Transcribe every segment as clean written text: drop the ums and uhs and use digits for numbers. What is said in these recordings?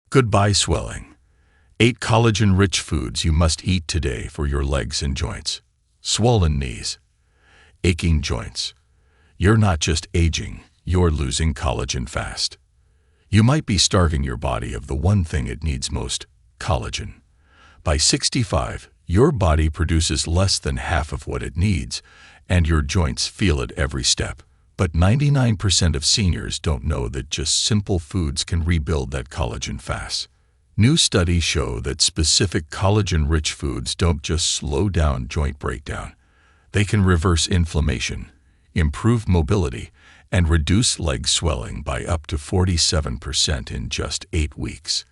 Goodbye swelling. 8 collagen-rich foods you must eat today for your legs and joints. Swollen knees. Aching joints. You're not just aging, you're losing collagen fast. You might be starving your body of the one thing it needs most, collagen. By 65, your body produces less than half of what it needs, and your joints feel it every step. But 99% of seniors don't know that just simple foods can rebuild that collagen fast. New studies show that specific collagen-rich foods don't just slow down joint breakdown. They can reverse inflammation, improve mobility, and reduce leg swelling by up to 47% in just 8 weeks.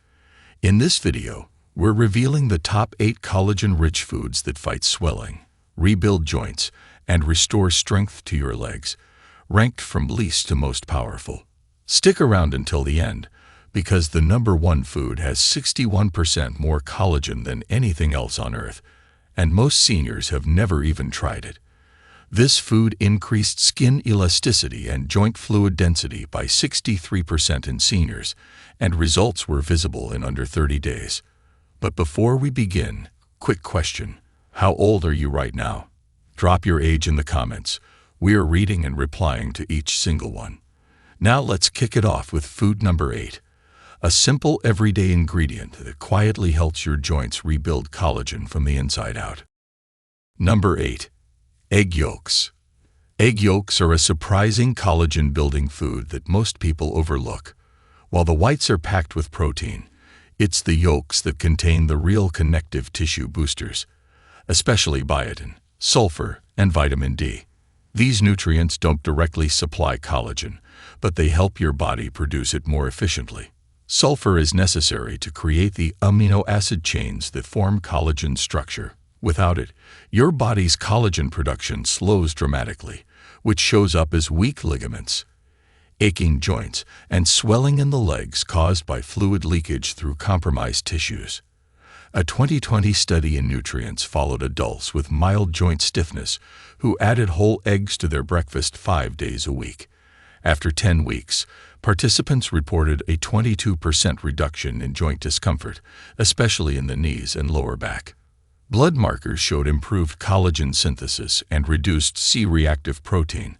In this video, we're revealing the top 8 collagen-rich foods that fight swelling, rebuild joints, and restore strength to your legs, ranked from least to most powerful. Stick around until the end, because the number 1 food has 61% more collagen than anything else on Earth, and most seniors have never even tried it. This food increased skin elasticity and joint fluid density by 63% in seniors, and results were visible in under 30 days. But before we begin, quick question: how old are you right now? Drop your age in the comments. We are reading and replying to each single one. Now let's kick it off with food number 8. A simple everyday ingredient that quietly helps your joints rebuild collagen from the inside out. Number 8. Egg yolks. Egg yolks are a surprising collagen-building food that most people overlook. While the whites are packed with protein, it's the yolks that contain the real connective tissue boosters, especially biotin, sulfur, and vitamin D. These nutrients don't directly supply collagen, but they help your body produce it more efficiently. Sulfur is necessary to create the amino acid chains that form collagen structure. Without it, your body's collagen production slows dramatically, which shows up as weak ligaments, aching joints, and swelling in the legs caused by fluid leakage through compromised tissues. A 2020 study in nutrients followed adults with mild joint stiffness who added whole eggs to their breakfast 5 days a week. After 10 weeks, participants reported a 22% reduction in joint discomfort, especially in the knees and lower back. Blood markers showed improved collagen synthesis and reduced C-reactive protein,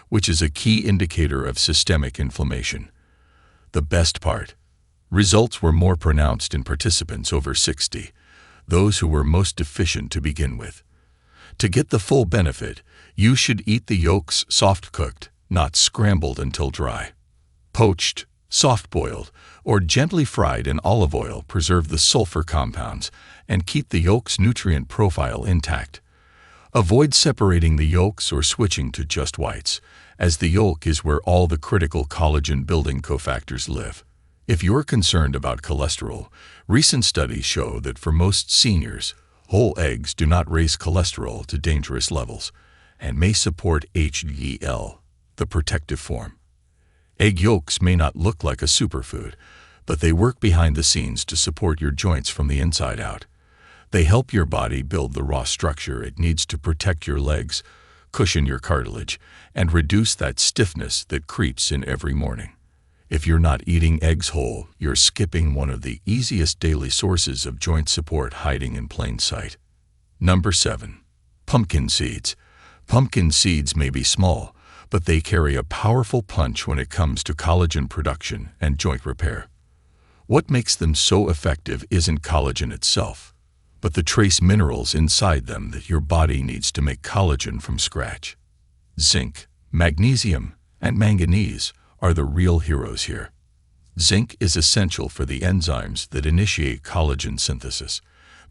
which is a key indicator of systemic inflammation. The best part: results were more pronounced in participants over 60, those who were most deficient to begin with. To get the full benefit, you should eat the yolks soft-cooked, not scrambled until dry. Poached, soft-boiled, or gently fried in olive oil preserve the sulfur compounds and keep the yolk's nutrient profile intact. Avoid separating the yolks or switching to just whites, as the yolk is where all the critical collagen-building cofactors live. If you're concerned about cholesterol, recent studies show that for most seniors, whole eggs do not raise cholesterol to dangerous levels and may support HDL, the protective form. Egg yolks may not look like a superfood, but they work behind the scenes to support your joints from the inside out. They help your body build the raw structure it needs to protect your legs, cushion your cartilage, and reduce that stiffness that creeps in every morning. If you're not eating eggs whole, you're skipping one of the easiest daily sources of joint support hiding in plain sight. Number 7. Pumpkin seeds. Pumpkin seeds may be small, but they carry a powerful punch when it comes to collagen production and joint repair. What makes them so effective isn't collagen itself, but the trace minerals inside them that your body needs to make collagen from scratch. Zinc, magnesium, and manganese are the real heroes here. Zinc is essential for the enzymes that initiate collagen synthesis.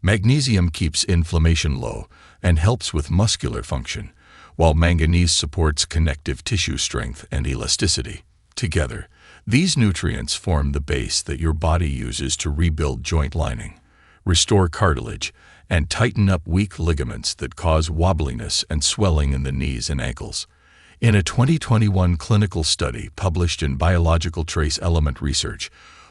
Magnesium keeps inflammation low and helps with muscular function, while manganese supports connective tissue strength and elasticity. Together, these nutrients form the base that your body uses to rebuild joint lining, restore cartilage, and tighten up weak ligaments that cause wobbliness and swelling in the knees and ankles. In a 2021 clinical study published in Biological Trace Element Research,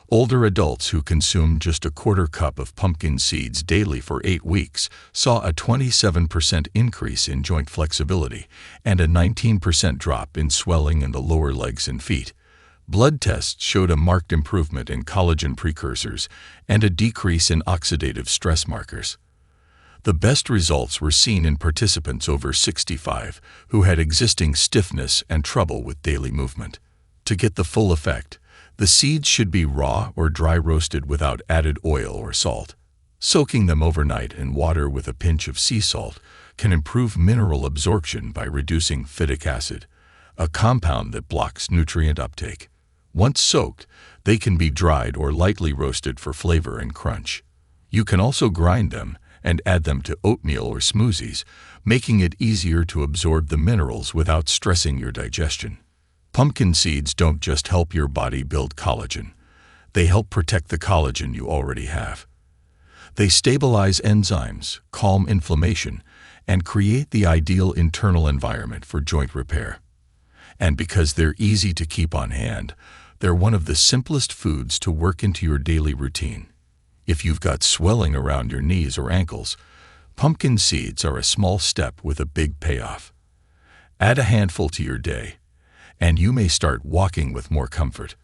older adults who consumed just a quarter cup of pumpkin seeds daily for 8 weeks saw a 27% increase in joint flexibility and a 19% drop in swelling in the lower legs and feet. Blood tests showed a marked improvement in collagen precursors and a decrease in oxidative stress markers. The best results were seen in participants over 65 who had existing stiffness and trouble with daily movement. To get the full effect, the seeds should be raw or dry roasted without added oil or salt. Soaking them overnight in water with a pinch of sea salt can improve mineral absorption by reducing phytic acid, a compound that blocks nutrient uptake. Once soaked, they can be dried or lightly roasted for flavor and crunch. You can also grind them and add them to oatmeal or smoothies, making it easier to absorb the minerals without stressing your digestion. Pumpkin seeds don't just help your body build collagen. They help protect the collagen you already have. They stabilize enzymes, calm inflammation, and create the ideal internal environment for joint repair. And because they're easy to keep on hand, they're one of the simplest foods to work into your daily routine. If you've got swelling around your knees or ankles, pumpkin seeds are a small step with a big payoff. Add a handful to your day, and you may start walking with more comfort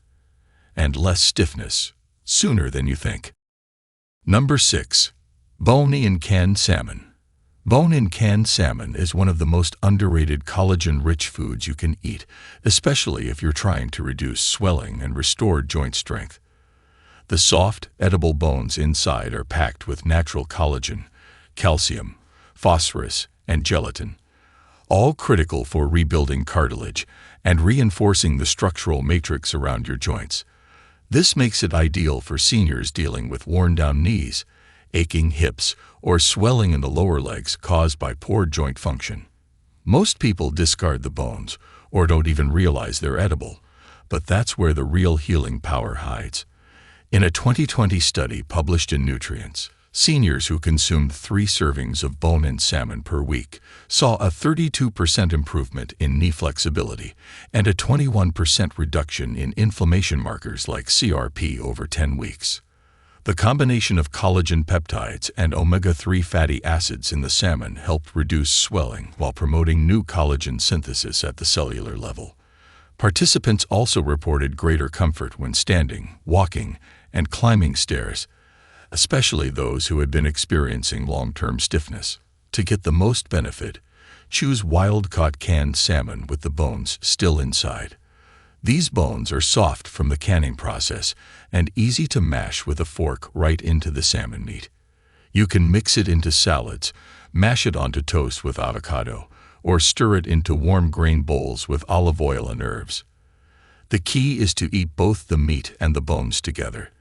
and less stiffness sooner than you think. Number 6. Bone-in canned salmon. Bone-in canned salmon is one of the most underrated collagen-rich foods you can eat, especially if you're trying to reduce swelling and restore joint strength. The soft, edible bones inside are packed with natural collagen, calcium, phosphorus, and gelatin, all critical for rebuilding cartilage and reinforcing the structural matrix around your joints. This makes it ideal for seniors dealing with worn-down knees, aching hips, or swelling in the lower legs caused by poor joint function. Most people discard the bones or don't even realize they're edible, but that's where the real healing power hides. In a 2020 study published in Nutrients, seniors who consumed 3 servings of bone-in salmon per week saw a 32% improvement in knee flexibility and a 21% reduction in inflammation markers like CRP over 10 weeks. The combination of collagen peptides and omega-3 fatty acids in the salmon helped reduce swelling while promoting new collagen synthesis at the cellular level. Participants also reported greater comfort when standing, walking, and climbing stairs, especially those who had been experiencing long-term stiffness. To get the most benefit, choose wild-caught canned salmon with the bones still inside. These bones are soft from the canning process and easy to mash with a fork right into the salmon meat. You can mix it into salads, mash it onto toast with avocado, or stir it into warm grain bowls with olive oil and herbs. The key is to eat both the meat and the bones together,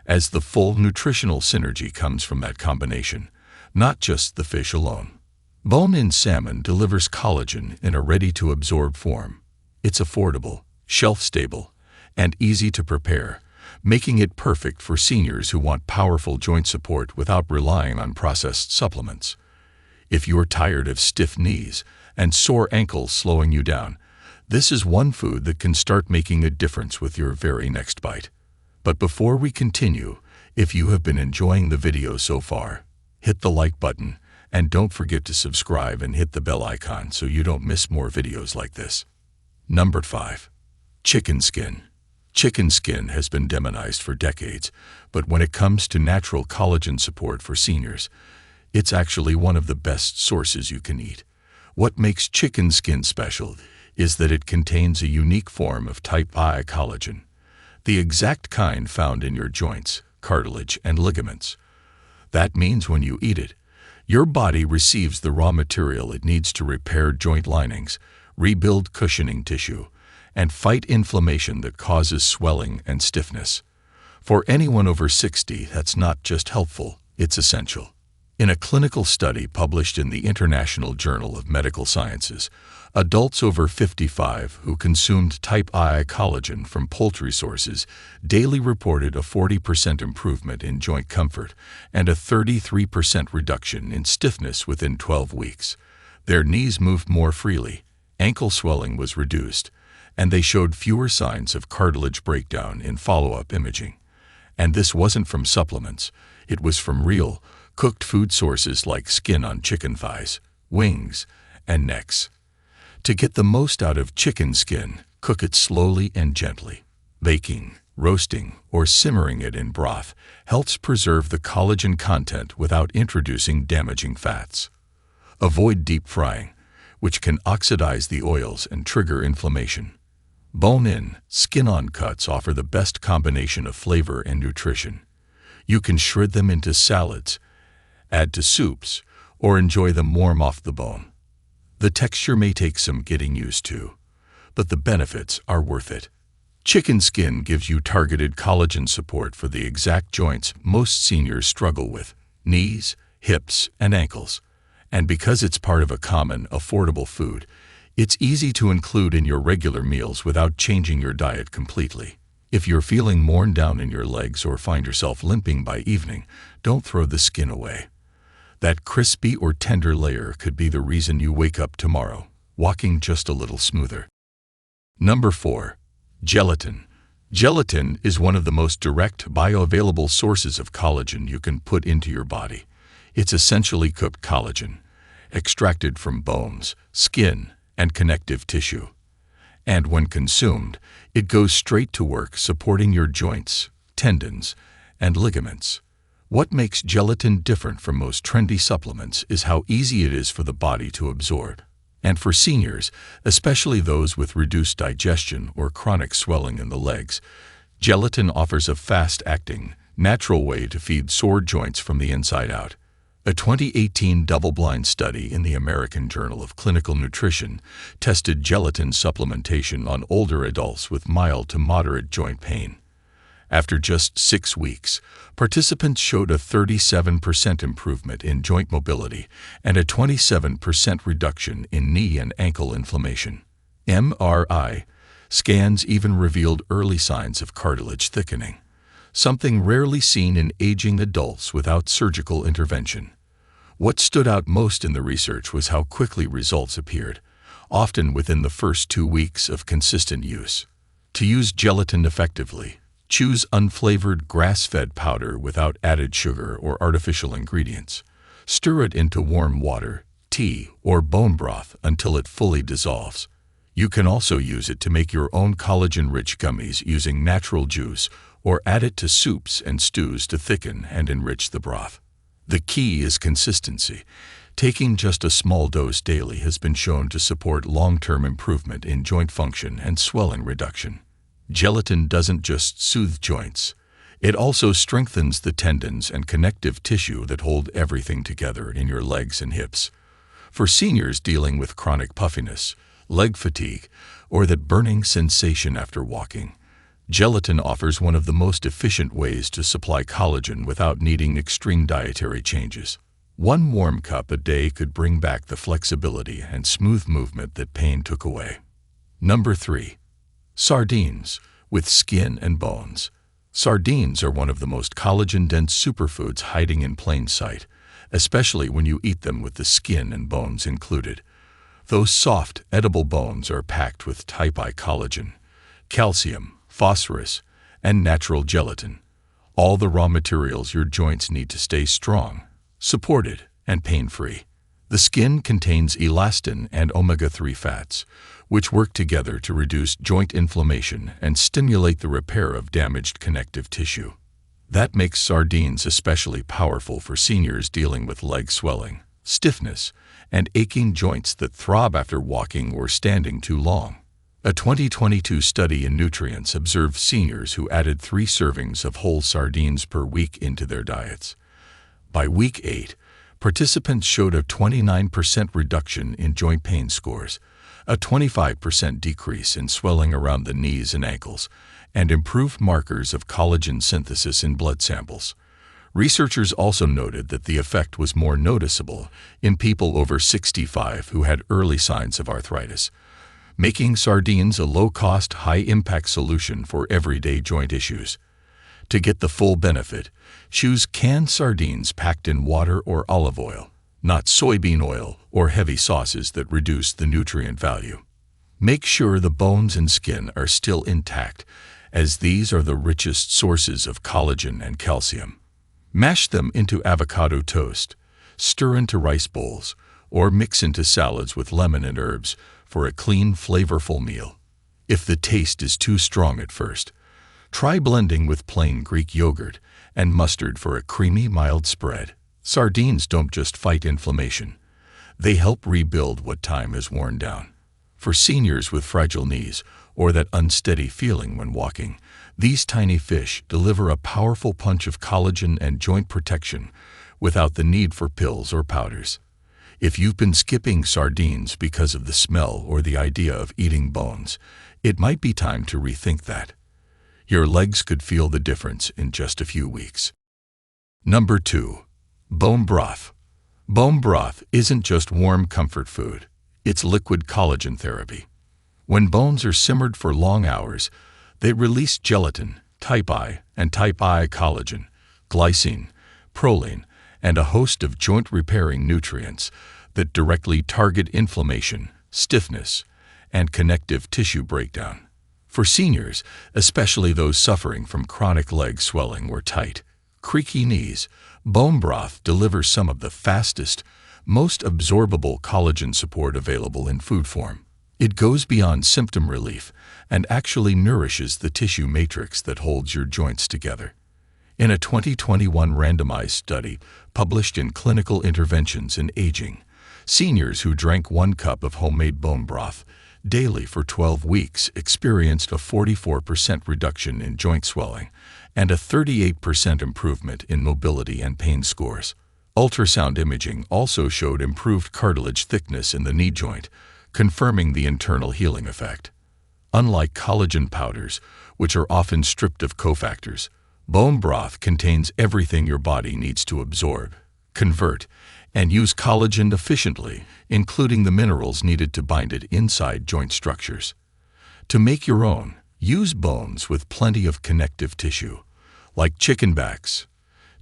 as the full nutritional synergy comes from that combination, not just the fish alone. Bone-in salmon delivers collagen in a ready-to-absorb form. It's affordable, shelf-stable, and easy to prepare, making it perfect for seniors who want powerful joint support without relying on processed supplements. If you're tired of stiff knees and sore ankles slowing you down, this is one food that can start making a difference with your very next bite. But before we continue, if you have been enjoying the video so far, hit the like button and don't forget to subscribe and hit the bell icon so you don't miss more videos like this. Number 5. Chicken skin. Chicken skin has been demonized for decades, but when it comes to natural collagen support for seniors, it's actually one of the best sources you can eat. What makes chicken skin special is that it contains a unique form of type I collagen, the exact kind found in your joints, cartilage, and ligaments. That means when you eat it, your body receives the raw material it needs to repair joint linings, rebuild cushioning tissue, and fight inflammation that causes swelling and stiffness. For anyone over 60, that's not just helpful, it's essential. In a clinical study published in the International Journal of Medical Sciences, adults over 55 who consumed type I collagen from poultry sources daily reported a 40% improvement in joint comfort and a 33% reduction in stiffness within 12 weeks. Their knees moved more freely, ankle swelling was reduced, and they showed fewer signs of cartilage breakdown in follow-up imaging. And this wasn't from supplements, it was from real, cooked food sources like skin on chicken thighs, wings, and necks. To get the most out of chicken skin, cook it slowly and gently. Baking, roasting, or simmering it in broth helps preserve the collagen content without introducing damaging fats. Avoid deep frying, which can oxidize the oils and trigger inflammation. Bone-in, skin-on cuts offer the best combination of flavor and nutrition. You can shred them into salads, add to soups, or enjoy them warm off the bone. The texture may take some getting used to, but the benefits are worth it. Chicken skin gives you targeted collagen support for the exact joints most seniors struggle with: knees, hips, and ankles. And because it's part of a common, affordable food, it's easy to include in your regular meals without changing your diet completely. If you're feeling worn down in your legs or find yourself limping by evening, don't throw the skin away. That crispy or tender layer could be the reason you wake up tomorrow, walking just a little smoother. Number 4. Gelatin. Gelatin is one of the most direct, bioavailable sources of collagen you can put into your body. It's essentially cooked collagen, extracted from bones, skin, and connective tissue. And when consumed, it goes straight to work supporting your joints, tendons, and ligaments. What makes gelatin different from most trendy supplements is how easy it is for the body to absorb. And for seniors, especially those with reduced digestion or chronic swelling in the legs, gelatin offers a fast-acting, natural way to feed sore joints from the inside out. A 2018 double-blind study in the American Journal of Clinical Nutrition tested gelatin supplementation on older adults with mild to moderate joint pain. After just 6 weeks, participants showed a 37% improvement in joint mobility and a 27% reduction in knee and ankle inflammation. MRI scans even revealed early signs of cartilage thickening, something rarely seen in aging adults without surgical intervention. What stood out most in the research was how quickly results appeared, often within the first 2 weeks of consistent use. To use gelatin effectively, choose unflavored grass-fed powder without added sugar or artificial ingredients. Stir it into warm water, tea, or bone broth until it fully dissolves. You can also use it to make your own collagen-rich gummies using natural juice, or add it to soups and stews to thicken and enrich the broth. The key is consistency. Taking just a small dose daily has been shown to support long-term improvement in joint function and swelling reduction. Gelatin doesn't just soothe joints. It also strengthens the tendons and connective tissue that hold everything together in your legs and hips. For seniors dealing with chronic puffiness, leg fatigue, or that burning sensation after walking, gelatin offers one of the most efficient ways to supply collagen without needing extreme dietary changes. 1 warm cup a day could bring back the flexibility and smooth movement that pain took away. Number 3. Sardines, with skin and bones. Sardines are one of the most collagen-dense superfoods hiding in plain sight, especially when you eat them with the skin and bones included. Those soft, edible bones are packed with type I collagen, calcium, phosphorus, and natural gelatin, all the raw materials your joints need to stay strong, supported, and pain-free. The skin contains elastin and omega-3 fats, which work together to reduce joint inflammation and stimulate the repair of damaged connective tissue. That makes sardines especially powerful for seniors dealing with leg swelling, stiffness, and aching joints that throb after walking or standing too long. A 2022 study in Nutrients observed seniors who added 3 servings of whole sardines per week into their diets. By week 8, participants showed a 29% reduction in joint pain scores, a 25% decrease in swelling around the knees and ankles, and improved markers of collagen synthesis in blood samples. Researchers also noted that the effect was more noticeable in people over 65 who had early signs of arthritis, making sardines a low-cost, high-impact solution for everyday joint issues. To get the full benefit, choose canned sardines packed in water or olive oil, not soybean oil or heavy sauces that reduce the nutrient value. Make sure the bones and skin are still intact, as these are the richest sources of collagen and calcium. Mash them into avocado toast, stir into rice bowls, or mix into salads with lemon and herbs for a clean, flavorful meal. If the taste is too strong at first, Try blending with plain Greek yogurt and mustard for a creamy, mild spread. Sardines don't just fight inflammation. They help rebuild what time has worn down. For seniors with fragile knees or that unsteady feeling when walking, these tiny fish deliver a powerful punch of collagen and joint protection without the need for pills or powders. If you've been skipping sardines because of the smell or the idea of eating bones, it might be time to rethink that. Your legs could feel the difference in just a few weeks. Number 2. Bone broth. Bone broth isn't just warm comfort food. It's liquid collagen therapy. When bones are simmered for long hours, they release gelatin, type I, and type I collagen, glycine, proline, and a host of joint-repairing nutrients that directly target inflammation, stiffness, and connective tissue breakdown. For seniors, especially those suffering from chronic leg swelling or tight, creaky knees, bone broth delivers some of the fastest, most absorbable collagen support available in food form. It goes beyond symptom relief and actually nourishes the tissue matrix that holds your joints together. In a 2021 randomized study published in Clinical Interventions in Aging, seniors who drank 1 cup of homemade bone broth daily for 12 weeks experienced a 44% reduction in joint swelling and a 38% improvement in mobility and pain scores. Ultrasound imaging also showed improved cartilage thickness in the knee joint, confirming the internal healing effect. Unlike collagen powders, which are often stripped of cofactors, bone broth contains everything your body needs to absorb, convert, and use collagen efficiently, including the minerals needed to bind it inside joint structures. To make your own, use bones with plenty of connective tissue, like chicken backs,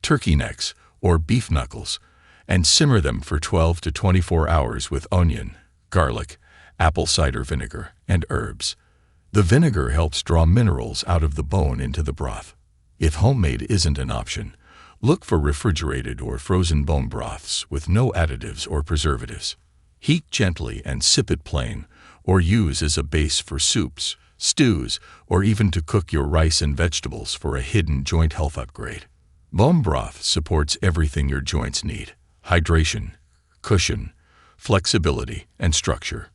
turkey necks, or beef knuckles, and simmer them for 12 to 24 hours with onion, garlic, apple cider vinegar, and herbs. The vinegar helps draw minerals out of the bone into the broth. If homemade isn't an option, look for refrigerated or frozen bone broths with no additives or preservatives. Heat gently and sip it plain, or use as a base for soups, stews, or even to cook your rice and vegetables for a hidden joint health upgrade. Bone broth supports everything your joints need: hydration, cushion, flexibility, and structure.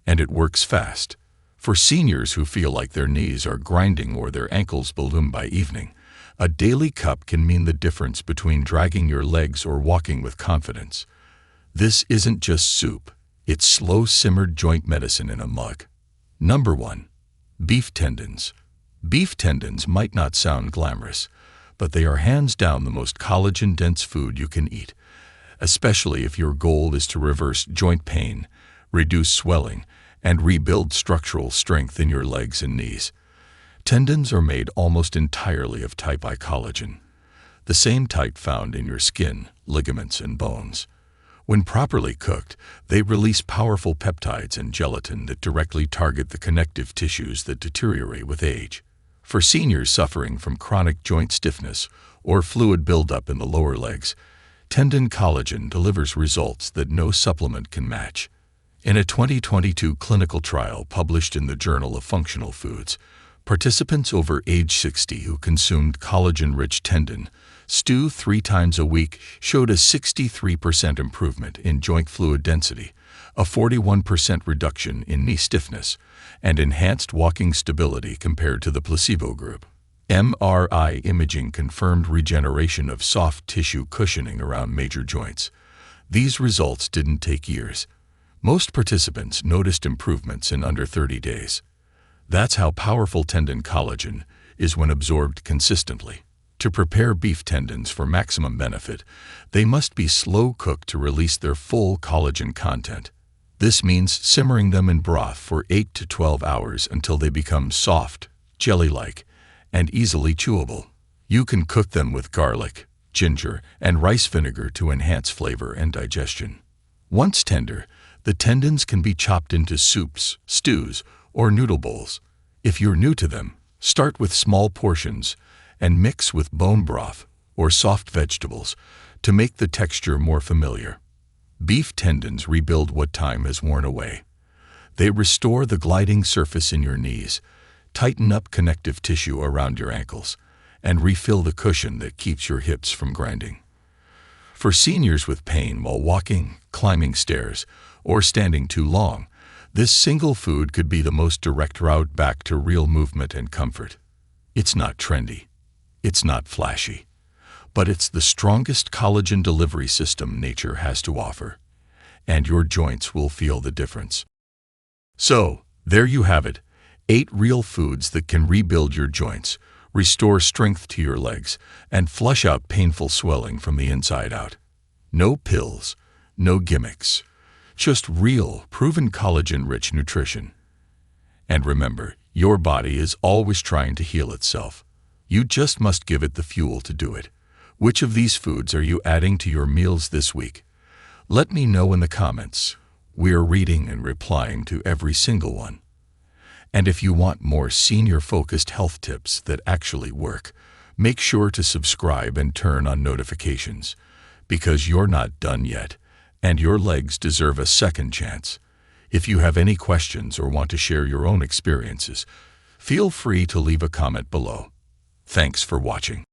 And it works fast. For seniors who feel like their knees are grinding or their ankles balloon by evening, a daily cup can mean the difference between dragging your legs or walking with confidence. This isn't just soup. It's slow-simmered joint medicine in a mug. Number 1. Beef tendons. Beef tendons might not sound glamorous, but they are hands down the most collagen-dense food you can eat, especially if your goal is to reverse joint pain, reduce swelling, and rebuild structural strength in your legs and knees. Tendons are made almost entirely of type I collagen, the same type found in your skin, ligaments, and bones. When properly cooked, they release powerful peptides and gelatin that directly target the connective tissues that deteriorate with age. For seniors suffering from chronic joint stiffness or fluid buildup in the lower legs, tendon collagen delivers results that no supplement can match. In a 2022 clinical trial published in the Journal of Functional Foods, participants over age 60 who consumed collagen-rich tendon stew 3 times a week showed a 63% improvement in joint fluid density, a 41% reduction in knee stiffness, and enhanced walking stability compared to the placebo group. MRI imaging confirmed regeneration of soft tissue cushioning around major joints. These results didn't take years. Most participants noticed improvements in under 30 days. That's how powerful tendon collagen is when absorbed consistently. To prepare beef tendons for maximum benefit, they must be slow cooked to release their full collagen content. This means simmering them in broth for 8 to 12 hours until they become soft, jelly-like, and easily chewable. You can cook them with garlic, ginger, and rice vinegar to enhance flavor and digestion. Once tender, the tendons can be chopped into soups, stews, or noodle bowls. If you're new to them, start with small portions and mix with bone broth or soft vegetables to make the texture more familiar. Beef tendons rebuild what time has worn away. They restore the gliding surface in your knees, tighten up connective tissue around your ankles, and refill the cushion that keeps your hips from grinding. For seniors with pain while walking, climbing stairs, or standing too long, this single food could be the most direct route back to real movement and comfort. It's not trendy. It's not flashy. But it's the strongest collagen delivery system nature has to offer. And your joints will feel the difference. So, there you have it. 8 real foods that can rebuild your joints, restore strength to your legs, and flush out painful swelling from the inside out. No pills, no gimmicks. Just real, proven collagen-rich nutrition. And remember, your body is always trying to heal itself. You just must give it the fuel to do it. Which of these foods are you adding to your meals this week? Let me know in the comments. We are reading and replying to every single one. And if you want more senior-focused health tips that actually work, make sure to subscribe and turn on notifications, because you're not done yet, and your legs deserve a second chance. If you have any questions or want to share your own experiences, feel free to leave a comment below. Thanks for watching.